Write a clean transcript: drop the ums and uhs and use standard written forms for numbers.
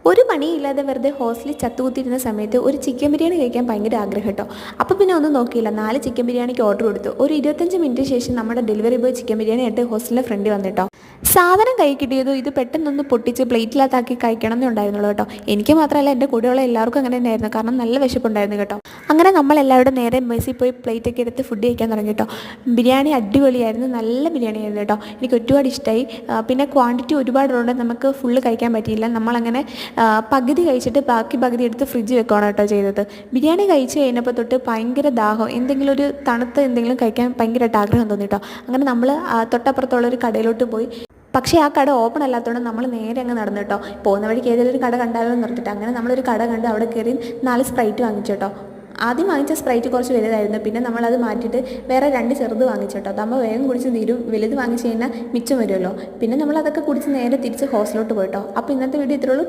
ഒരു പണിയില്ലാതെ വെറുതെ ഹോസ്റ്റലിൽ ചത്തുകുത്തിയിരുന്ന സമയത്ത് ഒരു ചിക്കൻ ബിരിയാണി കഴിക്കാൻ ഭയങ്കര ആഗ്രഹം കേട്ടോ. അപ്പോൾ പിന്നെ ഒന്നും നോക്കിയില്ല, 4 ചിക്കൻ ബിരിയാണിക്ക് ഓർഡർ കൊടുത്തു. ഒരു 25 മിനിറ്റ് ശേഷം നമ്മുടെ ഡെലിവറി ബോയ് ചിക്കൻ ബിരിയാണി ആയിട്ട് ഹോസ്റ്റലിൻ്റെ ഫ്രണ്ട് വന്നിട്ടോ. സാധനം കൈ കിട്ടിയതോ ഇത് പെട്ടെന്നൊന്ന് പൊട്ടിച്ച് പ്ലേറ്റിലാത്താക്കി കഴിക്കണം എന്നേ ഉണ്ടായിരുന്നുള്ളൂ കേട്ടോ. എനിക്ക് മാത്രമല്ല, എൻ്റെ കൂടെയുള്ള എല്ലാവർക്കും അങ്ങനെ തന്നെയായിരുന്നു. കാരണം നല്ല വിശപ്പുണ്ടായിരുന്നു കേട്ടോ. അങ്ങനെ നമ്മളെല്ലാവരും നേരെ മെസ്സിൽ പോയി പ്ലേറ്റൊക്കെ എടുത്ത് ഫുഡ് കഴിക്കാൻ തുടങ്ങി കേട്ടോ. ബിരിയാണി അടിപൊളിയായിരുന്നു, നല്ല ബിരിയാണി ആയിരുന്നു കേട്ടോ. എനിക്ക് ഒരുപാട് ഇഷ്ടമായി. പിന്നെ ക്വാണ്ടിറ്റി ഒരുപാടുണ്ട്, നമുക്ക് ഫുള്ള് കഴിക്കാൻ പറ്റിയില്ല. നമ്മളങ്ങനെ പകുതി കഴിച്ചിട്ട് ബാക്കി പകുതി എടുത്ത് ഫ്രിഡ്ജ് വെക്കുകയാണ് കേട്ടോ ചെയ്തത്. ബിരിയാണി കഴിച്ച് കഴിഞ്ഞപ്പോൾ തൊട്ട് ഭയങ്കര ദാഹം, എന്തെങ്കിലും ഒരു തണുത്ത എന്തെങ്കിലും കഴിക്കാൻ ഭയങ്കരമായിട്ട് ആഗ്രഹം തോന്നി കേട്ടോ. അങ്ങനെ നമ്മൾ തൊട്ടപ്പുറത്തുള്ളൊരു കടയിലോട്ട് പോയി. പക്ഷേ ആ കട ഓപ്പൺ അല്ലാത്തതുകൊണ്ട് നമ്മൾ നേരെ അങ്ങ് നടന്നു കേട്ടോ. പോകുന്ന വഴിക്ക് ഏതെങ്കിലും ഒരു കട കണ്ടാലോ നിർത്തിയിട്ട് അങ്ങനെ നമ്മളൊരു കട കണ്ട് അവിടെ കയറി 4 സ്പ്രൈറ്റ് വാങ്ങിച്ചു കേട്ടോ. ആദ്യം വാങ്ങിച്ച സ്പ്രൈറ്റ് കുറച്ച് വലുതായിരുന്നു, പിന്നെ നമ്മളത് മാറ്റിയിട്ട് വേറെ 2 ചെറുത് വാങ്ങിച്ചു കേട്ടോ. അതാകുമ്പോൾ വേഗം കുടിച്ച് തീരും, വലുത് വാങ്ങിച്ച് കഴിഞ്ഞാൽ മിച്ചം വരുമല്ലോ. പിന്നെ നമ്മളതൊക്കെ കുടിച്ച് നേരെ തിരിച്ച് ഹോസ്റ്റലിലോട്ട് പോയിട്ടോ. അപ്പോൾ ഇന്നത്തെ വീഡിയോ ഇത്രയുള്ളൂ.